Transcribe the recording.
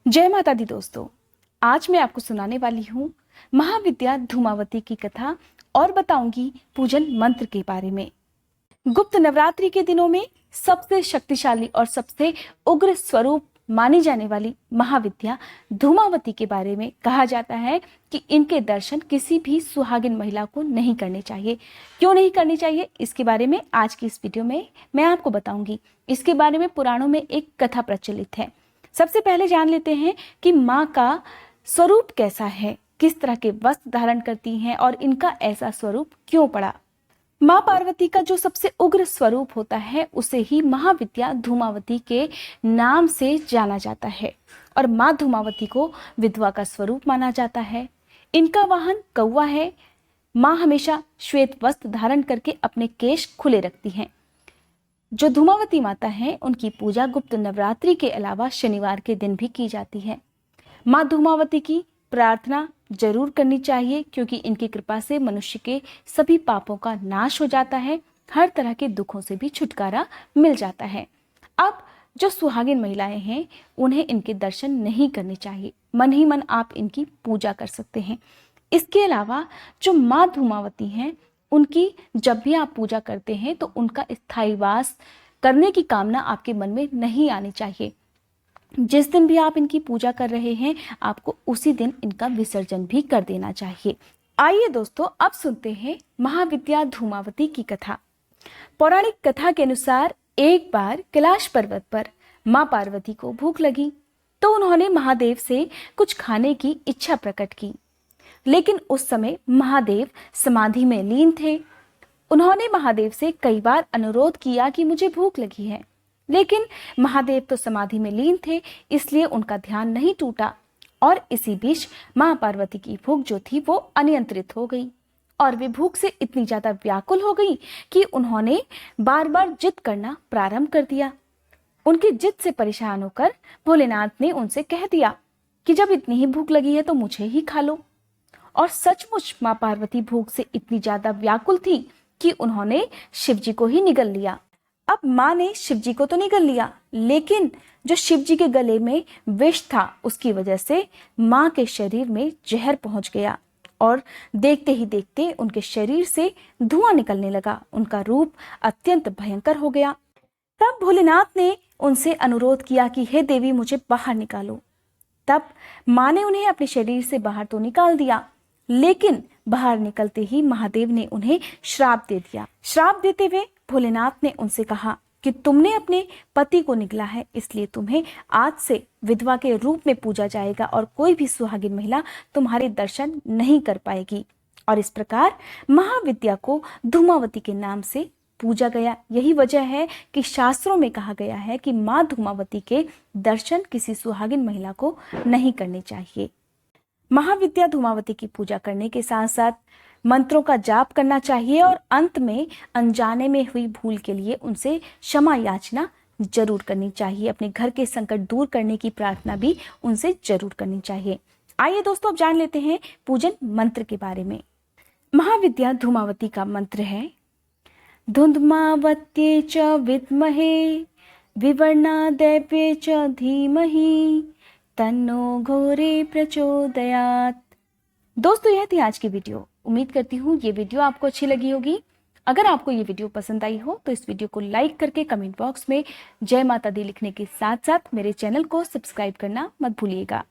जय माता दी दोस्तों। आज मैं आपको सुनाने वाली हूँ महाविद्या धूमावती की कथा और बताऊंगी पूजन मंत्र के बारे में। गुप्त नवरात्रि के दिनों में सबसे शक्तिशाली और सबसे उग्र स्वरूप मानी जाने वाली महाविद्या धूमावती के बारे में कहा जाता है कि इनके दर्शन किसी भी सुहागिन महिला को नहीं करने चाहिए। क्यों नहीं करने चाहिए, इसके बारे में आज की इस वीडियो में मैं आपको बताऊंगी। इसके बारे में पुराणों में एक कथा प्रचलित है। सबसे पहले जान लेते हैं कि माँ का स्वरूप कैसा है, किस तरह के वस्त्र धारण करती हैं और इनका ऐसा स्वरूप क्यों पड़ा। माँ पार्वती का जो सबसे उग्र स्वरूप होता है उसे ही महाविद्या धूमावती के नाम से जाना जाता है और माँ धूमावती को विधवा का स्वरूप माना जाता है। इनका वाहन कौवा है। माँ हमेशा श्वेत वस्त्र धारण करके अपने केश खुले रखती हैं। जो धूमावती माता हैं उनकी पूजा गुप्त नवरात्रि के अलावा शनिवार के दिन भी की जाती है। माँ धूमावती की प्रार्थना जरूर करनी चाहिए क्योंकि इनकी कृपा से मनुष्य के सभी पापों का नाश हो जाता है, हर तरह के दुखों से भी छुटकारा मिल जाता है। अब जो सुहागिन महिलाएं हैं उन्हें इनके दर्शन नहीं करने चाहिए, मन ही मन आप इनकी पूजा कर सकते हैं। इसके अलावा जो माँ धूमावती हैं उनकी जब भी आप पूजा करते हैं तो उनका स्थायी वास करने की कामना आपके मन में नहीं आनी चाहिए। जिस दिन भी आप इनकी पूजा कर रहे हैं आपको उसी दिन इनका विसर्जन भी कर देना चाहिए। आइए दोस्तों, अब सुनते हैं महाविद्या धूमावती की कथा। पौराणिक कथा के अनुसार एक बार कैलाश पर्वत पर माँ पार्वती को भूख लगी तो उन्होंने महादेव से कुछ खाने की इच्छा प्रकट की, लेकिन उस समय महादेव समाधि में लीन थे। उन्होंने महादेव से कई बार अनुरोध किया कि मुझे भूख लगी है, लेकिन महादेव तो समाधि में लीन थे, इसलिए उनका ध्यान नहीं टूटा और इसी बीच मां पार्वती की भूख जो थी वो अनियंत्रित हो गई और वे भूख से इतनी ज्यादा व्याकुल हो गई कि उन्होंने बार बार जिद करना प्रारंभ कर दिया। उनकी जिद से परेशान होकर भोलेनाथ ने उनसे कह दिया कि जब इतनी ही भूख लगी है तो मुझे ही खा लो। और सचमुच मां पार्वती भूख से इतनी ज्यादा व्याकुल थी कि उन्होंने शिवजी को ही निगल लिया। अब माँ ने शिवजी को तो निगल लिया, लेकिन जो शिवजी के गले में विष था उसकी वजह से माँ के शरीर में जहर पहुंच गया और देखते ही देखते उनके शरीर से धुआं निकलने लगा। उनका रूप अत्यंत भयंकर हो गया। तब भोलेनाथ ने उनसे अनुरोध किया कि हे देवी मुझे बाहर निकालो। तब माँ ने उन्हें अपने शरीर से बाहर तो निकाल दिया, लेकिन बाहर निकलते ही महादेव ने उन्हें श्राप दे दिया। श्राप देते हुए भोलेनाथ ने उनसे कहा कि तुमने अपने पति को निगला है, इसलिए तुम्हें आज से विधवा के रूप में पूजा जाएगा और कोई भी सुहागिन महिला तुम्हारे दर्शन नहीं कर पाएगी। और इस प्रकार महाविद्या को धूमावती के नाम से पूजा गया। यही वजह है कि शास्त्रों में कहा गया है कि माँ धूमावती के दर्शन किसी सुहागिन महिला को नहीं करने चाहिए। महाविद्या धूमावती की पूजा करने के साथ साथ मंत्रों का जाप करना चाहिए और अंत में अनजाने में हुई भूल के लिए उनसे क्षमा याचना जरूर करनी चाहिए। अपने घर के संकट दूर करने की प्रार्थना भी उनसे जरूर करनी चाहिए। आइए दोस्तों, अब जान लेते हैं पूजन मंत्र के बारे में। महाविद्या धूमावती का मंत्र है धुंधमावत्ये च विद्महे विवर्णादेव्ये च धीमहि तन्नो घोरे प्रचोदयात्। दोस्तों, यह थी आज की वीडियो। उम्मीद करती हूँ ये वीडियो आपको अच्छी लगी होगी। अगर आपको ये वीडियो पसंद आई हो तो इस वीडियो को लाइक करके कमेंट बॉक्स में जय माता दी लिखने के साथ साथ मेरे चैनल को सब्सक्राइब करना मत भूलिएगा।